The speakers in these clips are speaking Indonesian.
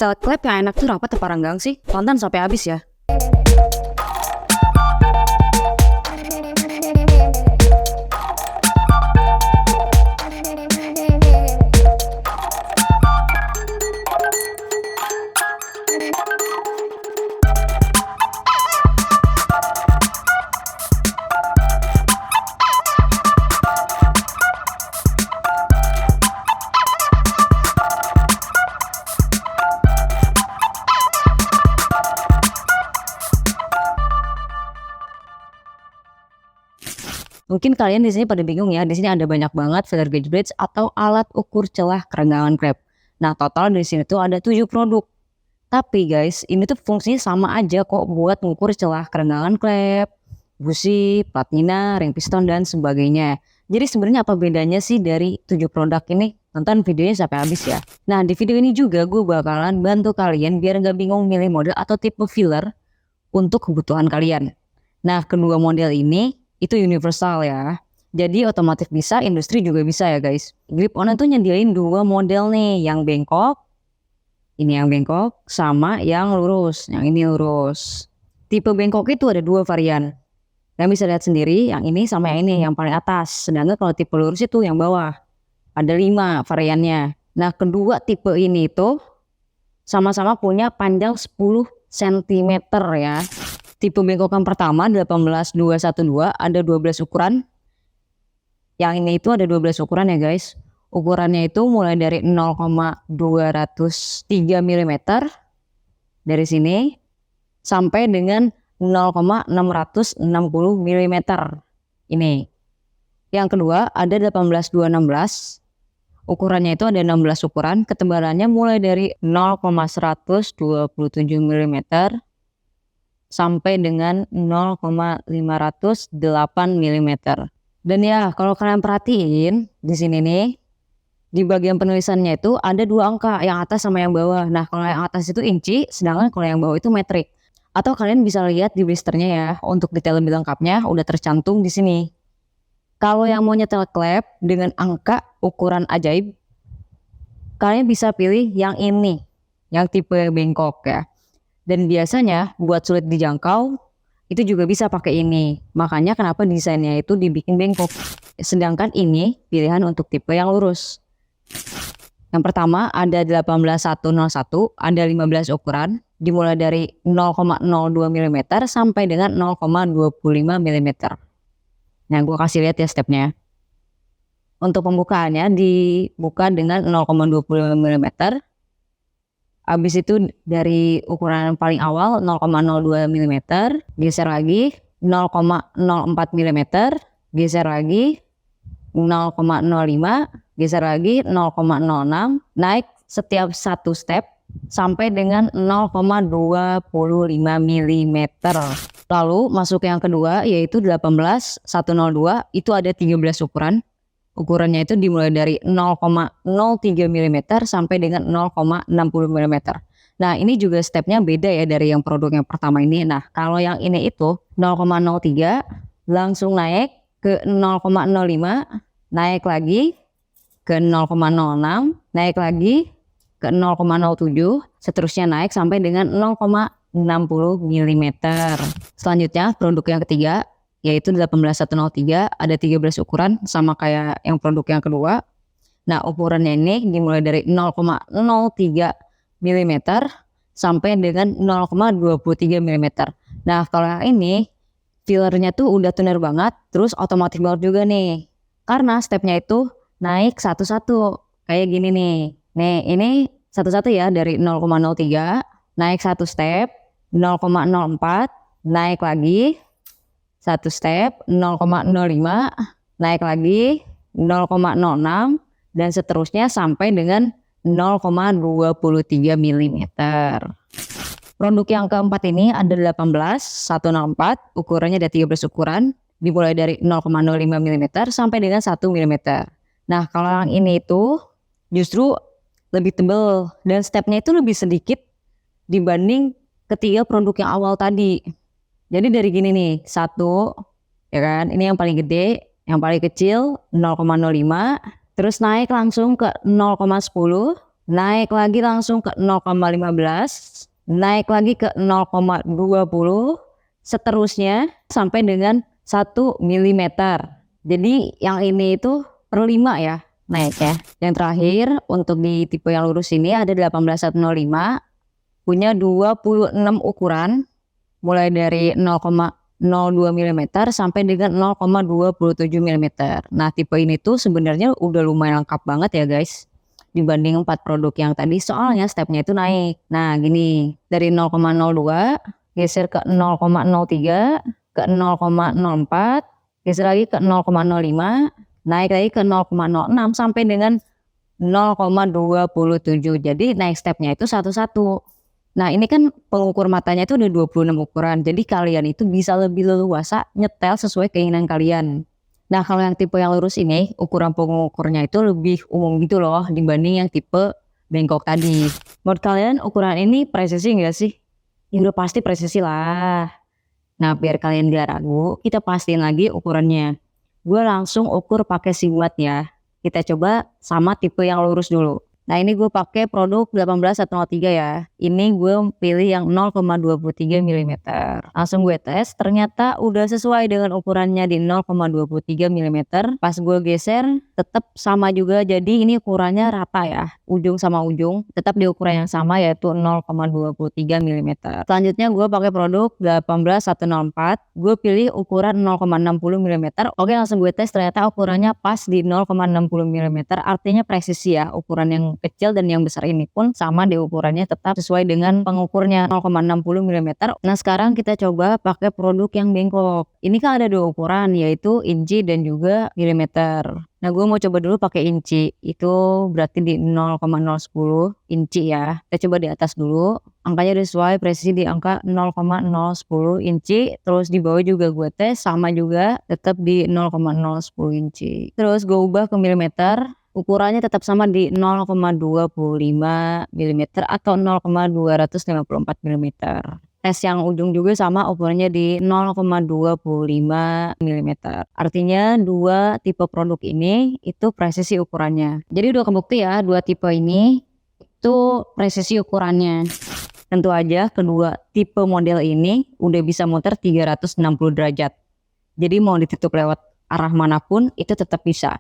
Stealth Clap yang enak tuh rapat apa renggang sih? Tonton sampai habis ya. Mungkin kalian di sini pada bingung ya, di sini ada banyak banget filler gauge bridge atau alat ukur celah kerenggangan klep. Nah, total di sini tuh ada 7 produk. Tapi guys, ini tuh fungsinya sama aja kok buat mengukur celah kerenggangan klep, busi, platina, ring piston dan sebagainya. Jadi sebenarnya apa bedanya sih dari 7 produk ini? Tonton videonya sampai habis ya. Nah, di video ini juga gue bakalan bantu kalian biar nggak bingung milih model atau tipe filler untuk kebutuhan kalian. Nah, kedua model ini itu universal ya. Jadi otomatis bisa, industri juga bisa ya guys. Grip-On itu nyediain dua model nih, yang bengkok, ini yang bengkok, sama yang lurus, yang ini lurus. Tipe bengkok itu ada dua varian. Kalian bisa lihat sendiri, yang ini sama yang ini, yang paling atas. Sedangkan kalau tipe lurus itu yang bawah. Ada 5 variannya. Nah, kedua tipe ini itu sama-sama punya panjang 10 cm ya. Tipe bengkokan pertama 18212 ada 12 ukuran. Yang ini itu ada 12 ukuran ya guys. Ukurannya itu mulai dari 0,203 mm dari sini sampai dengan 0,660 mm ini. Yang kedua ada 18216. Ukurannya itu ada 16 ukuran. Ketebalannya mulai dari 0,127 mm sampai dengan 0,508 mm. Dan ya, kalau kalian perhatiin di sini nih, di bagian penulisannya itu ada 2 angka, yang atas sama yang bawah. Nah, kalau yang atas itu inci, sedangkan kalau yang bawah itu metrik. Atau kalian bisa lihat di blisternya ya, untuk detail lebih lengkapnya udah tercantum di sini. Kalau yang mau nyetel klep dengan angka ukuran ajaib, kalian bisa pilih yang ini, yang tipe bengkok ya. Dan biasanya buat sulit dijangkau itu juga bisa pakai ini. Makanya kenapa desainnya itu dibikin bengkok. Sedangkan ini pilihan untuk tipe yang lurus. Yang pertama ada 18101, ada 15 ukuran, dimulai dari 0,02 mm sampai dengan 0,25 mm. Nah, gue kasih lihat ya stepnya. Untuk pembukaannya dibuka dengan 0,25 mm. Habis itu dari ukuran paling awal 0,02 mm, geser lagi 0,04 mm, geser lagi 0,05, geser lagi 0,06, naik setiap satu step sampai dengan 0,25 mm. Lalu masuk yang kedua yaitu 18102, itu ada 13 ukuran. Ukurannya itu dimulai dari 0,03 mm sampai dengan 0,60 mm. Nah, ini juga stepnya beda ya dari yang produk yang pertama ini. Nah, kalau yang ini itu 0,03 langsung naik ke 0,05, naik lagi ke 0,06, naik lagi ke 0,07, seterusnya naik sampai dengan 0,60 mm. Selanjutnya produk yang ketiga yaitu 18103, ada 13 ukuran sama kayak yang produk yang kedua. Nah, ukurannya ini dimulai dari 0,03 mm sampai dengan 0,23 mm. Nah, kalau yang ini fillernya tuh udah tuner banget, terus otomatis banget juga nih. Karena stepnya itu naik satu-satu kayak gini nih. Nih, ini satu-satu ya, dari 0,03 naik satu step, 0,04 naik lagi satu step, 0,05 naik lagi 0,06 dan seterusnya sampai dengan 0,23 mm. Produk yang keempat ini ada 18104, ukurannya ada 13 ukuran, dimulai dari 0,05 mm sampai dengan 1 mm. Nah, kalau yang ini itu justru lebih tebal dan stepnya itu lebih sedikit dibanding ketiga produk yang awal tadi. Jadi dari gini nih, 1 ya kan, ini yang paling gede, yang paling kecil 0,05, terus naik langsung ke 0,10, naik lagi langsung ke 0,15, naik lagi ke 0,20, seterusnya sampai dengan 1 mm. Jadi yang ini itu per 5 ya naiknya. Yang terakhir untuk di tipe yang lurus ini ada 18105, punya 26 ukuran, mulai dari 0,02 mm sampai dengan 0,27 mm. Nah tipe ini tuh sebenarnya udah lumayan lengkap banget ya guys dibanding 4 produk yang tadi, soalnya stepnya itu naik. Nah gini, dari 0,02 geser ke 0,03, ke 0,04, geser lagi ke 0,05, naik lagi ke 0,06 sampai dengan 0,27. Jadi naik stepnya itu satu-satu. Nah ini kan pengukur matanya itu udah 26 ukuran, jadi kalian itu bisa lebih leluasa nyetel sesuai keinginan kalian. Nah kalau yang tipe yang lurus ini, ukuran pengukurnya itu lebih umum gitu loh dibanding yang tipe bengkok tadi. Menurut kalian ukuran ini presisi nggak sih? Ya udah pasti presisi lah. Nah biar kalian gak ragu, kita pastiin lagi ukurannya. Gue langsung ukur pakai siwat ya. Kita coba sama tipe yang lurus dulu. Nah ini gue pakai produk 18103 ya. Ini gue pilih yang 0,23 mm. Langsung gue tes, ternyata udah sesuai dengan ukurannya di 0,23 mm. Pas gue geser tetap sama juga, jadi ini ukurannya rata ya. Ujung sama ujung tetap di ukuran yang sama yaitu 0,23 mm. Selanjutnya gue pakai produk 18104. Gue pilih ukuran 0,60 mm. Oke langsung gue tes, ternyata ukurannya pas di 0,60 mm. Artinya presisi ya, ukuran yang kecil dan yang besar ini pun sama di ukurannya, tetap sesuai dengan pengukurnya 0,60 mm. Nah sekarang kita coba pakai produk yang bengkok. Ini kan ada 2 ukuran yaitu inci dan juga milimeter. Nah gue mau coba dulu pakai inci, itu berarti di 0,010 inci ya. Kita coba di atas dulu, angkanya udah sesuai, presisi di angka 0,010 inci. Terus di bawah juga gue tes sama juga, tetap di 0,010 inci. Terus gue ubah ke milimeter, ukurannya tetap sama di 0,25 mm atau 0,254 mm. Tes yang ujung juga sama, ukurannya di 0,25 mm. Artinya dua tipe produk ini itu presisi ukurannya. Jadi udah kebukti ya, dua tipe ini itu presisi ukurannya. Tentu aja kedua tipe model ini udah bisa muter 360 derajat. Jadi mau ditutup lewat arah manapun itu tetap bisa.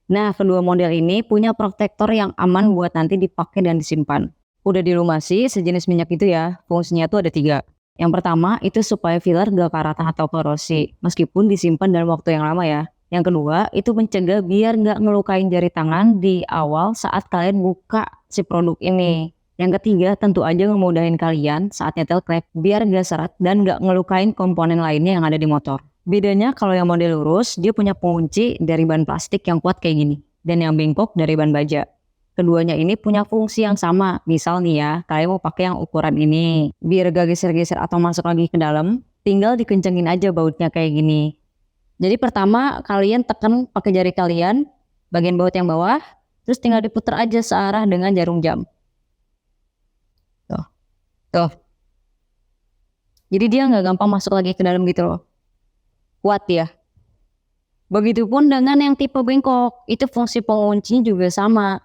Nah, kedua model ini punya protektor yang aman buat nanti dipakai dan disimpan. Udah dilumasi sejenis minyak itu ya, fungsinya tuh ada 3. Yang pertama itu supaya filler gak karat atau korosi, meskipun disimpan dalam waktu yang lama ya. Yang kedua itu mencegah biar gak ngelukain jari tangan di awal saat kalian buka si produk ini. Yang ketiga tentu aja ngemudahin kalian saat nyetel klep biar gak seret dan gak ngelukain komponen lainnya yang ada di motor. Bedanya kalau yang model lurus dia punya pengunci dari bahan plastik yang kuat kayak gini, dan yang bengkok dari bahan baja. Keduanya ini punya fungsi yang sama. Misal nih ya, kalian mau pakai yang ukuran ini, biar gak geser-geser atau masuk lagi ke dalam, tinggal dikencengin aja bautnya kayak gini. Jadi pertama kalian tekan pakai jari kalian bagian baut yang bawah, terus tinggal diputar aja searah dengan jarum jam. Tuh. Jadi dia nggak gampang masuk lagi ke dalam gitu loh. Kuat ya. Begitupun dengan yang tipe bengkok, itu fungsi penguncinya juga sama.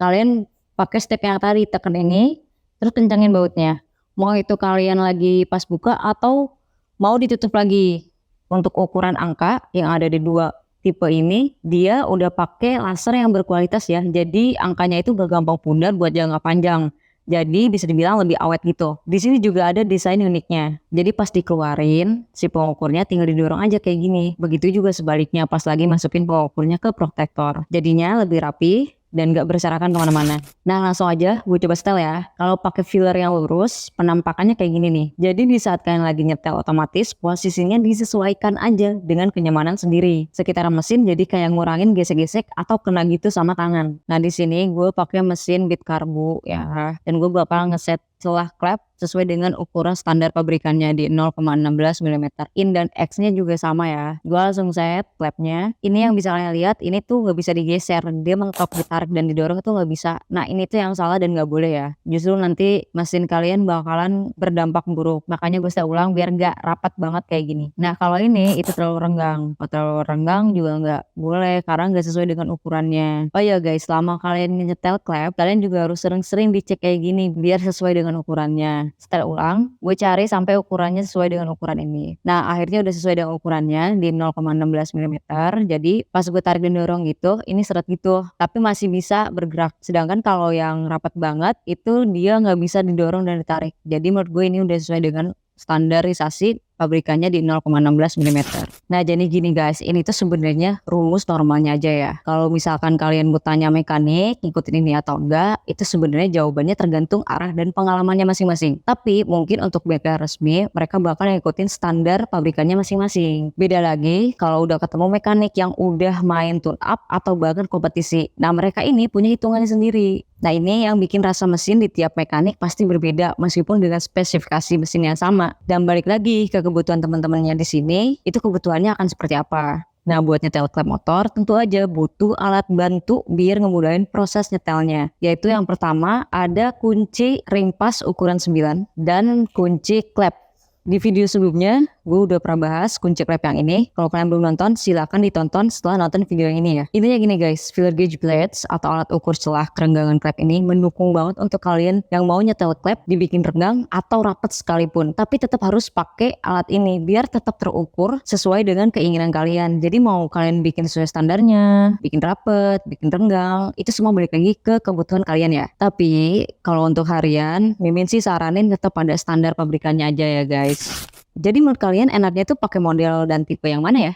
Kalian pakai step yang tadi, tekan ini, terus kencangin bautnya. Mau itu kalian lagi pas buka atau mau ditutup lagi. Untuk ukuran angka yang ada di dua tipe ini, dia udah pakai laser yang berkualitas ya. Jadi angkanya itu gak gampang pudar buat jangka panjang. Jadi bisa dibilang lebih awet gitu. Di sini juga ada desain uniknya. Jadi pas dikeluarin, si pengukurnya tinggal didorong aja kayak gini. Begitu juga sebaliknya pas lagi masukin pengukurnya ke protektor. Jadinya lebih rapi dan gak berserakan kemana-mana. Nah langsung aja gue coba setel ya. Kalau pakai filler yang lurus, penampakannya kayak gini nih. Jadi di saat kalian lagi nyetel otomatis, posisinya disesuaikan aja dengan kenyamanan sendiri. Sekitaran mesin jadi kayak ngurangin gesek-gesek atau kena gitu sama tangan. Nah di sini gue pakai mesin bit karbu ya. Dan gue bakal ngeset celah klep sesuai dengan ukuran standar pabrikannya di 0,16 mm. In dan X-nya juga sama ya. Gua langsung set klepnya. Ini yang bisa kalian lihat, ini tuh nggak bisa digeser, dia mentok ditarik dan didorong itu nggak bisa. Nah ini tuh yang salah dan nggak boleh ya. Justru nanti mesin kalian bakalan berdampak buruk. Makanya gue ulang biar nggak rapat banget kayak gini. Nah kalau ini itu terlalu renggang. Kalau terlalu renggang juga nggak boleh karena nggak sesuai dengan ukurannya. Oh ya guys, selama kalian nyetel klep, kalian juga harus sering-sering dicek kayak gini biar sesuai dengan ukurannya. Setel ulang, gue cari sampai ukurannya sesuai dengan ukuran ini. Nah akhirnya udah sesuai dengan ukurannya di 0,16 mm. Jadi pas gue tarik dan dorong gitu, ini seret gitu, tapi masih bisa bergerak. Sedangkan kalau yang rapat banget itu dia nggak bisa didorong dan ditarik. Jadi menurut gue ini udah sesuai dengan standarisasi pabrikannya di 0,16 mm. Nah jadi gini guys, ini tuh sebenarnya rumus normalnya aja ya. Kalau misalkan kalian mau tanya mekanik ngikutin ini atau enggak, itu sebenarnya jawabannya tergantung arah dan pengalamannya masing-masing. Tapi mungkin untuk bengkel resmi mereka bakal ngikutin standar pabrikannya masing-masing. Beda lagi kalau udah ketemu mekanik yang udah main tune up atau bahkan kompetisi. Nah mereka ini punya hitungannya sendiri. Nah ini yang bikin rasa mesin di tiap mekanik pasti berbeda meskipun dengan spesifikasi mesin yang sama. Dan balik lagi ke kebutuhan teman-temannya di sini, itu kebutuhannya akan seperti apa. Nah buat nyetel klep motor tentu aja butuh alat bantu biar ngemudahin proses nyetelnya. Yaitu yang pertama ada kunci ring pas ukuran 9 dan kunci klep. Di video sebelumnya gue udah pernah bahas kunci klep yang ini. Kalau kalian belum nonton silahkan ditonton setelah nonton video yang ini ya. Intinya gini guys, filler gauge blades atau alat ukur celah kerenggangan klep ini mendukung banget untuk kalian yang mau nyetel klep dibikin renggang atau rapat sekalipun. Tapi tetap harus pakai alat ini biar tetap terukur sesuai dengan keinginan kalian. Jadi mau kalian bikin sesuai standarnya, bikin rapet, bikin renggang, itu semua balik lagi ke kebutuhan kalian ya. Tapi kalau untuk harian, Mimin sih saranin tetap pada standar pabrikannya aja ya guys. Jadi menurut kalian enaknya tuh pakai model dan tipe yang mana ya?